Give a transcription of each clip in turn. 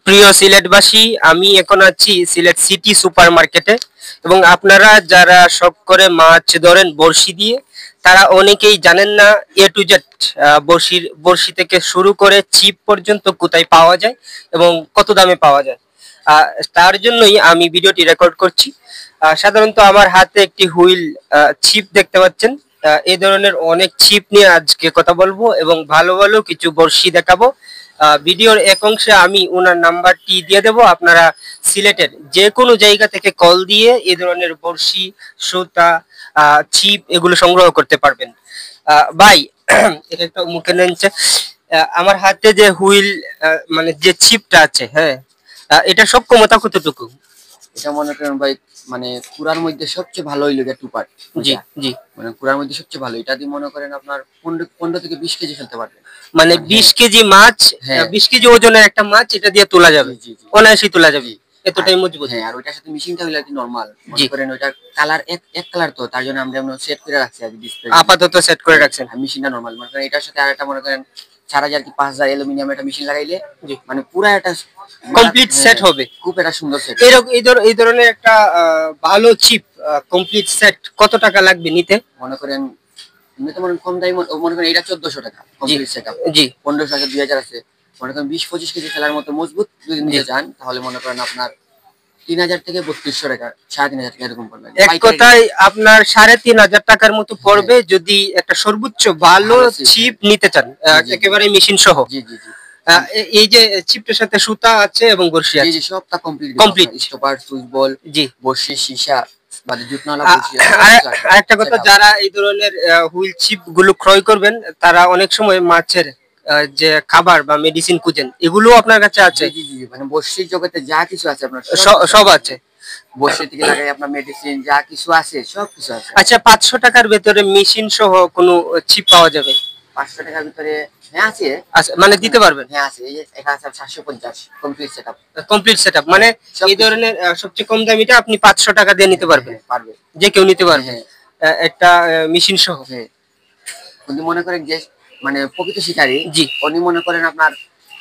প্রিয় সিলেটবাসী, আমি এখন আছি সিলেট সিটি সুপার মার্কেটে এবং আপনারা যারা শখ করে মাছ ধরেন বড়শি দিয়ে, তারা অনেকেই জানেন না এ টু জেড বড়শি থেকে শুরু করে ছিপ পর্যন্ত কোথায় পাওয়া যায় এবং কত দামে পাওয়া যায়। আহ, তার জন্যই আমি ভিডিওটি রেকর্ড করছি। সাধারণত আমার হাতে একটি হুইল ছিপ দেখতে পাচ্ছেন। এই ধরনের অনেক ছিপ নিয়ে আজকে কথা বলবো এবং ভালো ভালো কিছু বড়শি দেখাবো। ভিডিওর এক অংশে আমি ওনার নাম্বারটি দিয়ে দেব, আপনারা সিলেটের যে কোনো জায়গা থেকে কল দিয়ে এই ধরনের বড়শি, সুতা, ছিপ এগুলো সংগ্রহ করতে পারবেন। ভাই এটা একটা মুখে নেনছে। আমার হাতে যে হুইল মানে যে ছিপটা আছে, হ্যাঁ, এটা সক্ষমতা কতটুকু? এটা মনে করেন ভাই, মানে কুড়ার মধ্যে সবচেয়ে ভালো হইলো এটা টুপার। জি জি, মানে কুড়ার মধ্যে সবচেয়ে ভালো এটা দিয়ে মনে করেন আপনার 15 থেকে 20 কেজি ফেলতে পারবেন। মানে 20 কেজি মাছ, 20 কেজি ওজনের একটা মাছ এটা দিয়ে তোলা যাবে, অনায়াসই তোলা যাবে, এতটাই মজবুত। হ্যাঁ, আর ওইটার সাথে মেশিনটা হইলো কি নরমাল, মনে করেন ওইটার কালার এক কালার, তো তার জন্য আমরা সেট করে রাখছি আর ডিসপ্লে আপাতত সেট করে রাখছেন। মেশিনটা নরমাল, মনে করেন এটার সাথে আরেকটা মনে করেন 4000 কি 5000 অ্যালুমিনিয়াম একটা মেশিন লাগাইলে মানে পুরো একটা কমপ্লিট সেট হবে। খুব একটা সুন্দর সেট। এই ধরনের একটা ভালো চিপ কমপ্লিট সেট কত টাকা লাগবে নিতে? মনে করেন এমনিতে মনে কম দামি, মনে করেন এটা 1400 টাকা কমপ্লিট সেটআপ। জি, 1500 আছে, 2000 আছে। মনে করেন 20-25 কেজি খেলার মতো মজবুত যদি নিতে চান, তাহলে মনে করেন আপনার 3000 থেকে 3200 টাকা, 3500 টাকা এরকম পড়বে। এক কথায় আপনার 3500 টাকার মতো পড়বে যদি একটা সর্বোচ্চ ভালো চিপ নিতে চান, একেবারে মেশিন সহ। জি জি জি। এই যে চিপটার সাথে সুতা আছে এবং বড়শি আছে, জি জি, সবটা কমপ্লিট। স্টপার, সুইচ বল, জি, বড়শি, সীসা, মানে জুটনালা বড়শি। আরেকটা কথা, যারা এই ধরনের হুইল চিপ গুলো ক্রয় করবেন, তারা অনেক সময় মাছের যে খাবার বা মেডিসিন খুঁজেন, এগুলো আপনার কাছে আছে? জি জি, মানে বড়শির জগতে যা কিছু আছে আপনার সব আছে। বড়শি থেকে লাগাই আপনার মেডিসিন যা কিছু আছে সব কিছু আছে। আচ্ছা, 500 টাকার ভেতরে মেশিন সহ কোনো চিপ পাওয়া যাবে? 500 টাকার ভিতরে হ্যাঁ আছে, মানে দিতে পারবেন? হ্যাঁ আছে, এই যে এখানে আছে 750 কমপ্লিট সেটআপ। কমপ্লিট সেটআপ মানে এই ধরনের সবচেয়ে কম দামিটা আপনি 500 টাকা দিয়ে নিতে পারবেন? পারবে, যে যে কেউ নিতে পারবে একটা মেশিন সহ। উনি মনে করেন যে মানে প্রকৃত শিকারী, জি, উনি মনে করেন আপনার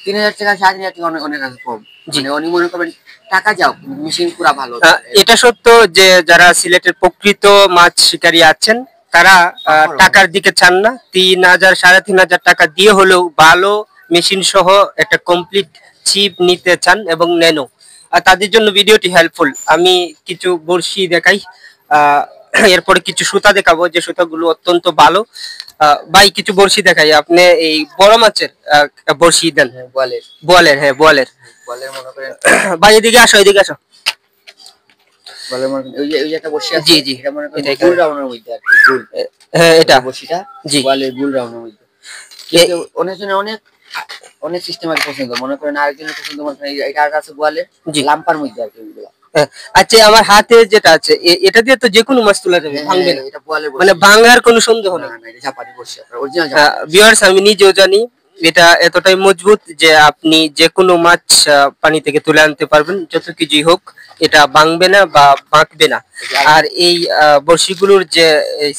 3000 টাকা 3500 টাকা অনেক অনেক কম। মানে উনি মনে করেন টাকা যাও, মেশিন পুরা ভালো। এটা সত্য যে যারা সিলেটের প্রকৃত মাছ শিকারী আছেন, তারা টাকার দিকে চান না, 3000 3500 টাকা দিয়ে হলেও ভালো মেশিন সহ একটা কমপ্লিট চিপ নিতে চান এবং নেনো। আর তাদের জন্য ভিডিওটি হেল্পফুল। আমি কিছু বড়শি দেখাই, এরপরে কিছু সুতা দেখাবো যে সুতাগুলো অত্যন্ত ভালো। ভাই কিছু বড়শি দেখাই, আপনি এই বড় মাছের বড়শি দেন? বোয়ালের। বোয়ালের, হ্যাঁ বোয়ালের। বোয়ালের মনে করেন ভাই এদিকে আসো, এদিকে আসো। বোয়ালের মনে করেন ওই যে একটা বড়শি আছে, জি জি, এটা মনে করেন গোল রাউন্ডের মধ্যে আর কি, গোল। হ্যাঁ, এটা বড়শিটা জি, বোয়ালের গোল রাউন্ডের মধ্যে। অনেক জনের অনেক অনেক সিস্টেম আছে পছন্দ, মনে করেন আরেকজনের পছন্দ মনে করেন এটা আছে বোয়ালের লাম্পার মধ্যে আর কি। আচ্ছা, আমার হাতে যেটা আছে এটা দিয়ে তো যে কোনো মাছ তোলা যাবে, ভাঙবে না? এটা বোয়ালের, মানে ভাঙার কোনো সন্দেহ নেই। না, এটা জাপানি বড়শি, অরিজিনাল ভিউয়ার্স, আমি নিজেও জানি এটা এতটাই মজবুত যে আপনি যে কোনো মাছ পানি থেকে তুলে আনতে পারবেন, যত কিছুই হোক, এটা ভাঙবে না বা বাঁকবে না। আর এই বড়শিগুলোর যে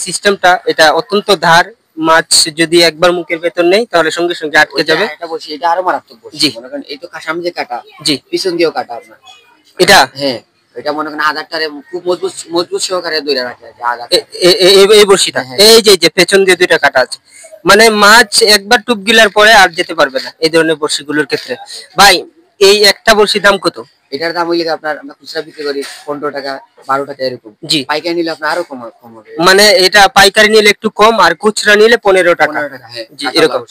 সিস্টেমটা, এটা অত্যন্ত ধার, মাছ যদি একবার মুখের ভেতর নেই তাহলে সঙ্গে সঙ্গে আটকে যাবে। এটা বড়শি, এটা আরো মারাত্মক বড়শি। জি, মনে করেন এই তো সামনে যে কাটা, জি, পিছন দিয়েও কাটা আপনার এটা। হ্যাঁ, এটা মনে করেন আধারটারে খুব মজবুত মজবুত সহকারে ধরে রাখে আধার। এই বড়শিটা, এই যে পেছন দিয়ে দুইটা কাটা আছে, মানে মাছ একবার টুপ গিলার পরে আর যেতে পারবে না এই ধরনের বড়শিগুলোর ক্ষেত্রে। ভাই এই একটা বড়শির দাম কত? এটার দাম হইলে আপনার আমরা খুচরা বিক্রি করি 15 টাকা 12 টাকা এরকম। জি, পাইকারি নিলে আপনার আরো কম হবে। মানে এটা পাইকারি নিলে একটু কম আর খুচরা নিলে 15 টাকা। হ্যাঁ, জি, এরকম।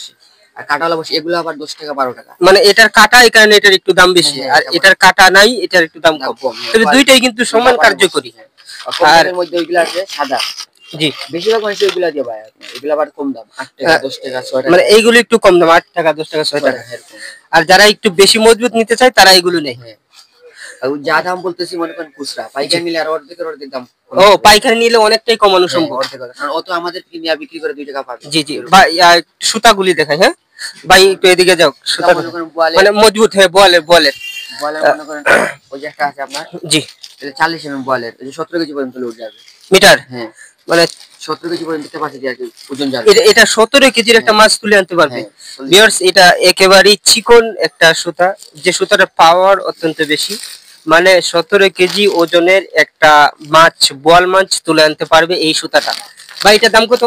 আর কাটাওয়ালা বড়শি এগুলো আবার 10 টাকা 12 টাকা। মানে এটার কাটা, এই কারণে এটার একটু দাম বেশি, আর এটার কাটা নাই, এটার একটু দাম কম। তবে দুইটাই কিন্তু সমান কার্যকরী। আর এর মধ্যে ওইগুলা আছে সাদা। জি, বেশিরভাগ মানুষ ওইগুলা দিয়ে ভাই, এগুলা আবার কম দাম, 8 টাকা 10 টাকা 6 টাকা। মানে এইগুলো একটু কম দাম, 8 টাকা 10 টাকা 6 টাকা। আর যারা একটু বেশি মজবুত নিতে চায় তারা এগুলো নেয়। যা দাম বলতেছি মনে করেন খুচরা, পাইকারি নিলে আর অর্ধেক দাম। ও, পাইকারি নিলে অনেকটাই কমানো সম্ভব। কারণ অত আমাদের কিনে বিক্রি করে 2 টাকা পাবে। জি জি, ভাই সুতাগুলি দেখাই। হ্যাঁ ভাই, একটু এদিকে যাও। সুতা মানে মজবুত, হ্যাঁ বোয়ালের। বোয়ালের মনে করেন ওই যে একটা আছে আপনার, জি, এটা 40 mm বোয়ালের, এই যে 17 কেজি পর্যন্ত লোড যাবে মিটার। হ্যাঁ, মানে 17 কেজি পর্যন্ত ক্যাপাসিটি আর কি ওজন যাবে। এটা 17 কেজির একটা মাছ তুলে আনতে পারবে। ভিউয়ার্স, এটা একেবারেই চিকন একটা সুতা, যে সুতাটার পাওয়ার অত্যন্ত বেশি। মানে 17 কেজি ওজনের একটা মাছ, বোয়াল মাছ তুলে আনতে পারবে এই সুতাটা। ভাই এটার দাম কত?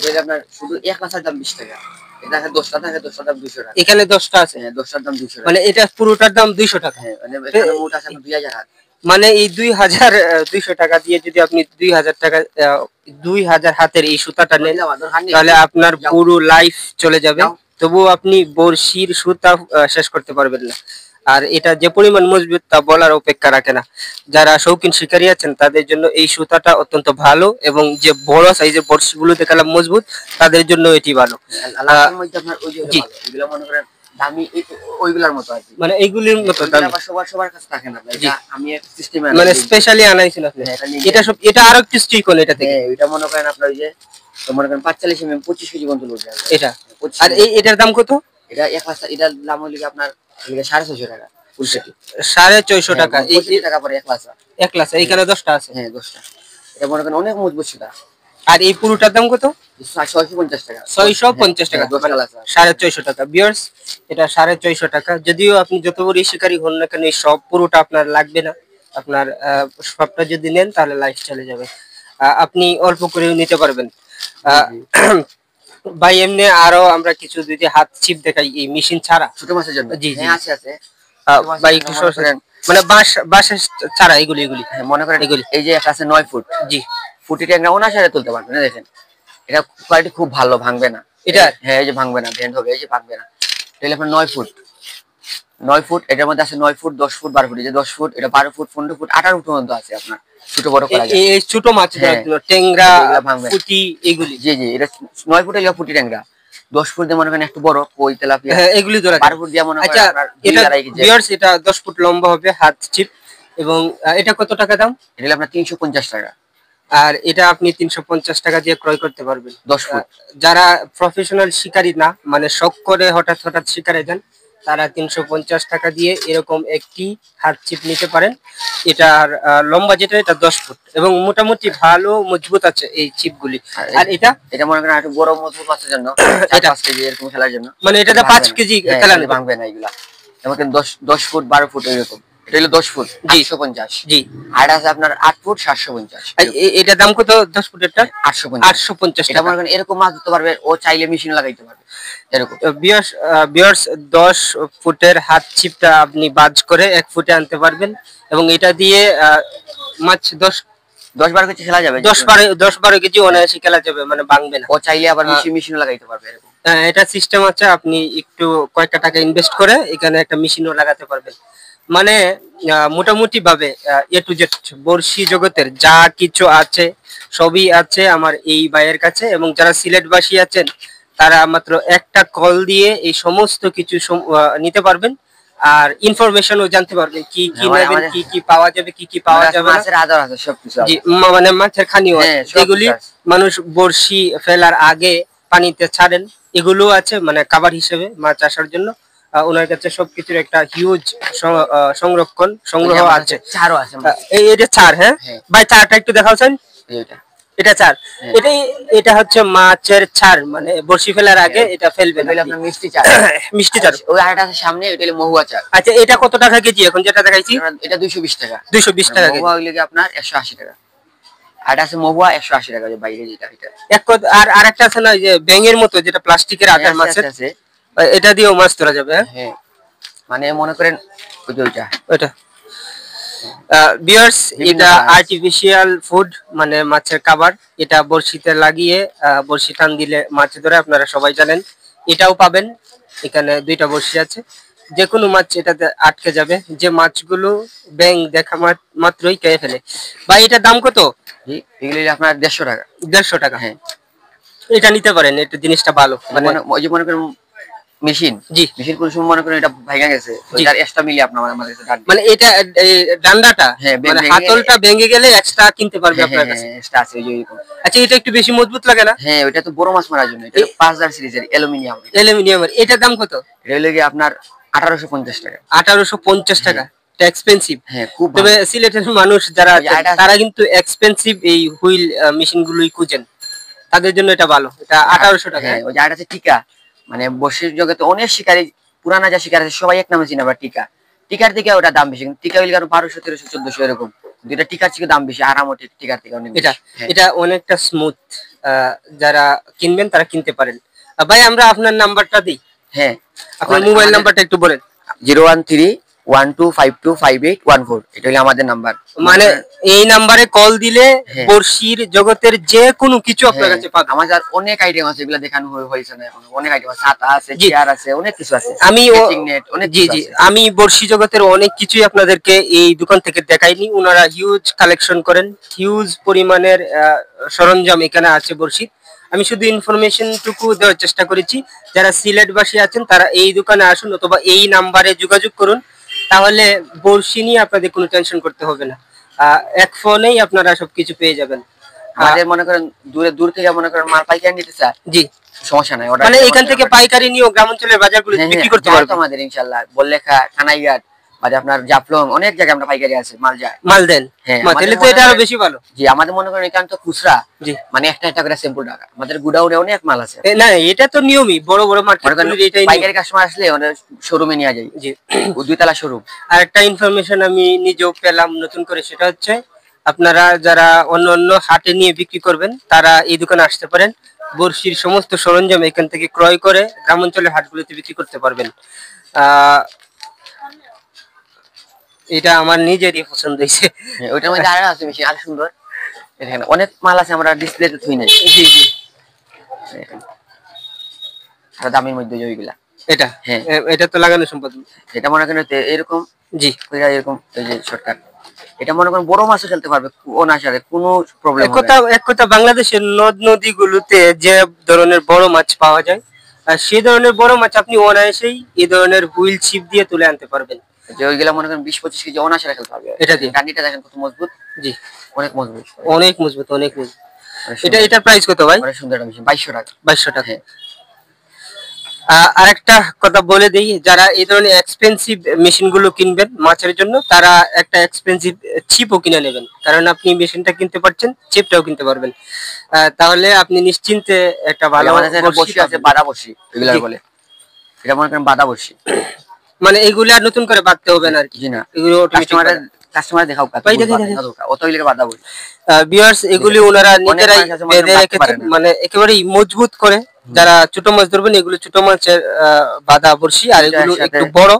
এটা আপনার শুধু এক মাছের দাম 20 টাকা। এটা 10টা থাকে, 10টার দাম 200 টাকা। এখানে 10টা আছে? হ্যাঁ, 10টার দাম 200 টাকা। মানে এটা পুরোটার দাম 200 টাকা? হ্যাঁ, মানে এখানে মোট আছে 2000 হাত। মানে এই 2200 টাকা দিয়ে যদি আপনি 2000 টাকা 2000 হাতের এই সুতাটা নেন, তাহলে আপনার পুরো লাইফ চলে যাবে, তবুও আপনি বড়শির সুতা শেষ করতে পারবেন না। আর এটা যে পরিমাণ মজবুত তা বলার অপেক্ষা রাখে না। যারা শৌখিন শিকারী আছেন তাদের জন্য এই সুতাটা অত্যন্ত ভালো, এবং যে বড় সাইজের বড়শিগুলো দেখালাম মজবুত, তাদের জন্য এটি ভালো। জি, এগুলো মনে করেন দামি ওইগুলোর মতো আর কি, মানে এইগুলির মতো দামি, সবার কাছে থাকে না। এটা আমি একটা সিস্টেমে মানে স্পেশালি আনাইছেন আপনি। এটা সব, এটা আরো একটু স্ট্রিকন এটা থেকে। এটা মনে করেন আপনার ওই যে মনে করেন 45 mm 25 কেজি পর্যন্ত লোড যাবে এটা। আর এটার দাম কত? এটা এক লাখ, এটার দাম হলো আপনার 650 টাকা ফুল সেট। 650 টাকা। এই টাকা পরে এক লাখ এইখানে 10টা আছে? হ্যাঁ, 10টা। এটা মনে করেন অনেক মজবুত সুতা। আর এই পুরোটার দাম কত? 650 টাকা। 650 টাকা, 450 টাকা। ভিউয়ার্স, এটা 450 টাকা। যদিও আপনি যত বড় শিকারী হন না কেন, এই সব পুরোটা আপনার লাগবে না। আপনার সবটা যদি নেন তাহলে লাইফ চলে যাবে। আপনি অল্প করেও নিতে পারবেন। ভাই এমনি আরো আমরা কিছু যদি হাত ছিপ দেখাই এই মেশিন ছাড়া ছোট মাছের জন্য। জি জি আছে আছে। ভাই একটু মানে বাঁশের ছাড়া এগুলি মনে করেন এগুলি, এই যে একটা আছে 9 ফুট। জি, ফুটি ট্যাংরা অনায়াসে তুলতে পারবেন। দেখেন এটা কোয়ালিটি খুব ভালো, ভাঙবে না এটা। হ্যাঁ, এই যে ভাঙবে না, ভেন্ড হবে, এই যে ভাঙবে না। তাহলে আপনার 9 ফুট, 9 ফুট। এটার মধ্যে আছে 9 ফুট, 10 ফুট, 12 ফুট। এই যে 10 ফুট, এটা 12 ফুট, 15 ফুট, 18 ফুট পর্যন্ত আছে আপনার। ছোট বড় করা যায় এই ছোট মাছ, ট্যাংরা, পুঁটি, এগুলি। জি জি, এটা 9 ফুট এগুলো পুঁটি ট্যাংরা। 10 ফুট দিয়ে মনে করেন একটু বড় কই, তেলাপিয়া, হ্যাঁ এগুলি ধরা। 12 ফুট দিয়ে মনে করেন আপনার 2.5 কেজি। ভিউয়ার্স, এটা 10 ফুট লম্বা হবে হাত ছিপ। এবং এটা কত টাকা দাম? এটা আপনার 350 টাকা। আর এটা আপনি 350 টাকা দিয়ে ক্রয় করতে পারবেন। 10 ফুট। যারা প্রফেশনাল শিকারী না, মানে শখ করে হঠাৎ শিকারে যান, তারা 350 টাকা দিয়ে এরকম একটি হাত ছিপ নিতে পারেন। এটার লম্বা যেটা, এটা 10 ফুট এবং মোটামুটি ভালো মজবুত আছে এই ছিপগুলি। আর এটা মনে করেন একটু বড় মজবুত আছে জন্য, 5 কেজি এরকম খেলার জন্য। মানে এটাতে 5 কেজি খেলা ভাঙবে না এগুলা। যেমন 10 ফুট 12 ফুট এরকম। এটা হলো 10 ফুট 850। জি। আর আছে আপনার 8 ফুট 750। এটা দাম কত? 10 ফুটেরটা 850 টাকা। এটা মনে করেন এরকম মাছ ধরতে পারবে, ও চাইলে মেশিন লাগাইতে পারবে এরকম। ভিউয়ার্স, 10 ফুটের হাত ছিপটা আপনি বাজ করে 1 ফুটে আনতে পারবেন, এবং এটা দিয়ে মাছ 10-12 কেজি খেলা যাবে। 10-12 কেজি অনায়াসে খেলা যাবে, মানে ভাঙবে না। ও চাইলে আবার মেশিন লাগাইতে পারবে এরকম। এটা সিস্টেম আছে, আপনি একটু কয়েকটা টাকা ইনভেস্ট করে এখানে একটা মেশিনও লাগাতে পারবেন। মানে মোটামুটি ভাবে এ টু জেড বড়শি জগতের যা কিছু আছে সবই আছে আমার এই ভাইয়ের কাছে। এবং যারা সিলেটবাসী আছেন তারা মাত্র একটা কল দিয়ে এই সমস্ত কিছু নিতে পারবেন, আর ইনফরমেশনও জানতে পারবেন কি কি নেবেন, কি কি পাওয়া যাবে, কি কি পাওয়া যাবে না। মাছের আদর আছে, সবকিছু আছে। জি, মানে মাছের খানিও আছে। এগুলি মানুষ বড়শি ফেলার আগে পানিতে ছাড়েন, এগুলো আছে মানে খাবার হিসেবে মাছ আসার জন্য। ওনার কাছে সবকিছুর একটা হিউজ সংগ্রহ আছে। চারও আছে। এটা চার। হ্যাঁ ভাই, চারটা একটু দেখাচ্ছেন। এটা চার। এটা হচ্ছে মাছের চার, মানে বড়শি ফেলার আগে এটা ফেলবেন। আপনার মিষ্টি চার। মিষ্টি চার। ওই আরেকটা আছে সামনে, ওইটা হলো মহুয়া চার। আচ্ছা, এটা কত টাকা কেজি এখন যেটা দেখাইছি? এটা 220 টাকা। 220 টাকা কেজি। মহুয়া হইলে কি আপনার 180 টাকা। আর আছে মহুয়া 180 টাকা, যে বাইরে যেটা এটা। আর আরেকটা আছে না, যে ব্যাঙের মতো, যেটা প্লাস্টিকের আকার মাছের আছে, এটা দিয়েও মাছ ধরা যাবে। হ্যাঁ, মানে মনে করেন ওইটা। ভিউয়ার্স, এটা আর্টিফিশিয়াল ফুড, মানে মাছের খাবার। এটা বড়শিতে লাগিয়ে বড়শি টান দিলে মাছ ধরে, আপনারা সবাই জানেন। এটাও পাবেন, এখানে 2টা বড়শি আছে, যে কোনো মাছ এটাতে আটকে যাবে, যে মাছগুলো ব্যাঙ দেখা মাত্রই খেয়ে ফেলে। ভাই এটার দাম কত? এগুলো আপনার 150 টাকা। 150 টাকা। হ্যাঁ, এটা নিতে পারেন, এটা জিনিসটা ভালো। মানে ওই যে মনে করেন মেশিন, জি মেশিন কোন সময় মনে করেন এটা ভাঙা গেছে, ওইটার এক্সট্রা মিলি আপনার আমাদের কাছে ডান্ডা, মানে এটা ডান্ডাটা, মানে হাতলটা ভেঙে গেলে এক্সট্রা কিনতে পারবে আপনার কাছে। এক্সট্রা আছে ওই। আচ্ছা, এটা একটু বেশি মজবুত লাগে না? হ্যাঁ, ওইটা তো বড় মাছ মারার জন্য। এটা 5000 সিরিজের অ্যালুমিনিয়ামের। এটার দাম কত? এটা হলো কি আপনার 1850 টাকা। 1850 টাকা। এক্সপেন্সিভ। হ্যাঁ খুব তবে ভালো। সিলেটের মানুষ যারা ওই যে আছেন, আরেকটা আছে, তারা কিন্তু এক্সপেন্সিভ এই হুইল মেশিন গুলোই খুঁজেন, তাদের জন্য এটা ভালো। এটা 1800 টাকা। হ্যাঁ ওই যে আরেকটা আছে টিকা, মানে বর্ষির জগতে অনেক শিকারী, পুরানা যা শিকার আছে সবাই এক নামে চিনে আমরা টিকা। টিকার থেকে ওটা দাম বেশি, কিন্তু টিকা হইলে কারণ 1200 1300 1400 এরকম, কিন্তু এটা টিকার থেকে দাম বেশি, আরামও টিকার থেকে অনেক এটা বেশি। হ্যাঁ এটা অনেকটা স্মুথ। যারা কিনবেন তারা কিনতে পারেন। ভাই আমরা আপনার নাম্বারটা দিই, হ্যাঁ আপনার মোবাইল নাম্বারটা একটু বলেন। 01312525814, এটা হলো আমাদের নাম্বার। মানে এই নাম্বারে কল দিলে হ্যাঁ বর্ষির জগতের যে কোনো কিছু আপনার হ্যাঁ কাছে পাবেন। আমাদের অনেক আইটেম আছে, এগুলো দেখানো হয়েছে না এখন, অনেক আইটেম আছে, ছাতা আছে, জি চেয়ার আছে, অনেক কিছু আছে, আমি ফিশিং নেট, অনেক জি কিছু জি আছে। আমি বর্ষি জগতের অনেক কিছুই আপনাদেরকে এই দোকান থেকে দেখাইনি। ওনারা হিউজ কালেকশন করেন, হিউজ পরিমাণের সরঞ্জাম এখানে আছে বর্ষি। আমি শুধু ইনফরমেশন টুকু দেওয়ার চেষ্টা করেছি। যারা সিলেটবাসী আছেন তারা এই দোকানে আসুন অথবা এই নাম্বারে যোগাযোগ করুন, তাহলে বর্ষি নিয়ে আপনাদের কোনো টেনশন করতে হবে না। এক ফোনেই আপনারা সবকিছু পেয়ে যাবেন। আমাদের মনে করেন দূর থেকে মনে করেন মাল পাইকারি নিতে চায়, জি সমস্যা নাই, মানে এখান থেকে পাইকারি নিয়েও গ্রাম অঞ্চলের বাজারগুলো বিক্রি করতে পারবেন। আমাদের ইনশাআল্লাহ বললেখা, কানাইঘাট, বা আপনার জাফলং, অনেক জায়গায় আমরা পাইকারি আছে মাল যায়। মাল দেন, হ্যাঁ তাহলে তো এটা আরো বেশি ভালো। জি আমাদের মনে করেন এখানে তো খুচরা, জি মানে একটা একটা করে স্যাম্পল টাকা, আমাদের গুডাউনে অনেক মাল আছে। না এটা তো নিয়মই, বড় বড় মার্কেটগুলোর এটাই নিয়ম। পাইকারি কাস্টমার আসলে ওদের শোরুমে নিয়ে যায়। জি দুইতলা শোরুম। আর একটা ইনফরমেশন আমি নিজেও পেলাম নতুন করে, সেটা হচ্ছে আপনারা যারা অন্য অন্য হাটে নিয়ে বিক্রি করবেন তারা এই দোকানে আসতে পারেন। বর্ষির সমস্ত সরঞ্জাম এখান থেকে ক্রয় করে গ্রাম অঞ্চলের হাটগুলোতে বিক্রি করতে পারবেন। এটা আমার নিজেরই পছন্দ হয়েছে। ওইটার মধ্যে আরো আছে বেশি, আরো সুন্দর, এখানে অনেক মাল আছে আমরা ডিসপ্লেতে থুই নাই। জি জি আর দামের মধ্যে ওইগুলা। এটা হ্যাঁ এটা তো লাগানো সম্ভব। এটা মনে করেন এরকম, জি এরকম এই যে শর্টকাট, এটা মনে করেন বড় মাছও খেলতে পারবে অনায়াসে, কোনো প্রবলেম হবে না। এক কথা বাংলাদেশের নদ নদীগুলোতে যে ধরনের বড় মাছ পাওয়া যায়, সেই ধরনের বড় মাছ আপনি অনায়াসেই এই ধরনের হুইল ছিপ দিয়ে তুলে আনতে পারবেন। যে ওইগুলা মনে করেন 20-25 কেজি অনায়াসে খেলতে পারবে এটা দিয়ে গান্ডিটা দেখেন কত মজবুত। জি অনেক মজবুত, অনেক মজবুত, অনেক মজবুত। এটার প্রাইস কত ভাই? অনেক সুন্দর একটা মেশিন, 2200 টাকা। 2200 টাকা। হ্যাঁ আরেকটা কথা বলে দেই, যারা এই ধরনের এক্সপেন্সিভ মেশিন গুলো কিনবেন মাছের জন্য, তারা একটা এক্সপেন্সিভ চিপও কিনে নেবেন, কারণ আপনি মেশিনটা কিনতে পারছেন, চিপটাও কিনতে পারবেন। তাহলে আপনি নিশ্চিন্তে একটা ভালো বসি আছে, বাদা বসি এগুলা বলে, এটা মনে করেন বাদা বসি। মানে এগুলো আর নতুন করে বাঁধতে হবে না আর কি, জি না, এগুলো কাস্টমার দেখাও কাজ ভাই দেখেন অত হইলে বাদা বসি। ভিউয়ার্স এগুলি ওনারা নিজেরাই বেঁধে রেখেছেন, মানে একেবারেই মজবুত করে। যারা ছোট মাছ ধরবেন এগুলো ছোট মাছের বাঁধা বড়শি, আর এগুলো একটু বড়।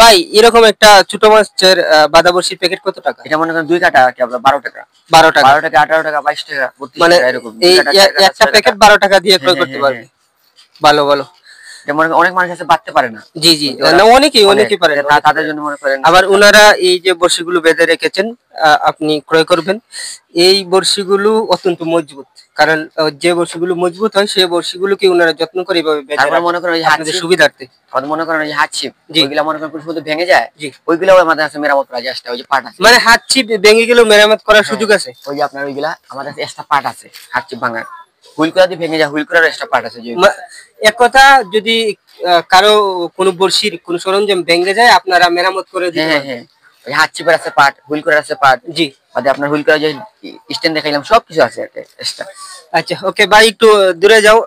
ভাই এরকম একটা ছোট মাছের বাঁধা বড়শির প্যাকেট কত টাকা? এটা মনে করেন 2 কাটা কি আপনার 12 টাকা, 12 টাকা, 12 টাকা, 18 টাকা, 22 টাকা, 32 মানে টাকা এরকম। এই একটা প্যাকেট 12 টাকা দিয়ে ক্রয় করতে পারবে। ভালো ভালো। যেমন অনেক মানুষ আছে বাঁধতে পারে না। জি জি না, অনেকেই পারে না, তাদের জন্য মনে করেন। আবার ওনারা এই যে বড়শিগুলো বেঁধে রেখেছেন, আপনি ক্রয় করবেন। এই বড়শিগুলো অত্যন্ত মজবুত, কারণ যে বড়শিগুলো মজবুত হয় সেই বড়শিগুলোকে ওনারা যত্ন করে এইভাবে বেঁধে রাখেন মনে করেন ওই আপনাদের সুবিধার্থে। মনে করেন ওই হাত ছিপ, ওইগুলা মনে করেন শুধু ভেঙে যায়, জি ওইগুলা আমাদের কাছে মেরামত করা যায়, ওই যে পার্ট আছে, মানে হাত ছিপ ভেঙে গেলেও মেরামত করার সুযোগ আছে। ওই যে আপনার ওইগুলা আমাদের কাছে এক্সট্রা পার্ট আছে, হাত ছিপ ভাঙার, হুইল করা দিয়ে ভেঙে যায়, হুইল করার এক্সট্রা পার্ট আছে। এক কথা, যদি কারো কোনো বড়শির কোনো সরঞ্জাম ভেঙে যায় আপনারা মেরামত করে দিতে পারবেন। হ্যাঁ ওই হাত ছিপের আছে পার্ট, হুইল করার আছে পার্ট। জি বাদে আপনার হুইল করা যে স্ট্যান্ড দেখাইলাম সব কিছু আছে এক্সট্রা। আচ্ছা ওকে ভাই, একটু দূরে যাও।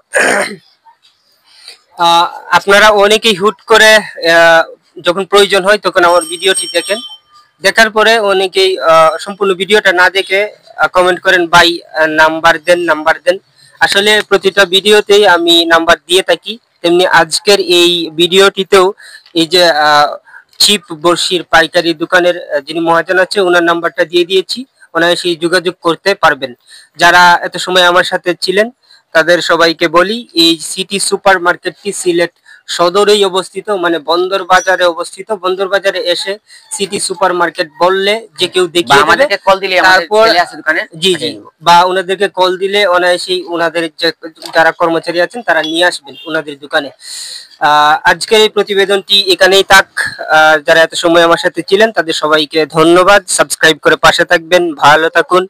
আপনারা অনেকেই হুট করে যখন প্রয়োজন হয় তখন আমার ভিডিওটি দেখেন, দেখার পরে অনেকেই সম্পূর্ণ ভিডিওটা না দেখে কমেন্ট করেন ভাই নাম্বার দেন। আসলে প্রতিটা ভিডিওতেই আমি নাম্বার দিয়ে থাকি, তেমনি আজকের এই ভিডিওটিতেও এই যে চিপ বড়শির পাইকারি দোকানের যিনি মহাজন আছে ওনার নাম্বারটা দিয়ে দিয়েছি, ওনারা সেই যোগাযোগ করতে পারবেন। যারা এত সময় আমার সাথে ছিলেন তাদের সবাইকে বলি, এই সিটি সুপার মার্কেটটি সিলেট সদরেই অবস্থিত, মানে বন্দর বাজারে অবস্থিত। বন্দর বাজারে এসে সিটি সুপার মার্কেট বললে যে কেউ দেখিয়ে দেবে, কল দিলে তারপর দোকানে জি বা ওনাদেরকে কল দিলে অনায়াসেই ওনাদের যারা কর্মচারী আছেন তারা নিয়ে আসবেন ওনাদের দোকানে। আজকের এই প্রতিবেদনটি এখানেই থাক। যারা এত সময় আমার সাথে ছিলেন তাদের সবাইকে ধন্যবাদ। সাবস্ক্রাইব করে পাশে থাকবেন, ভালো থাকুন।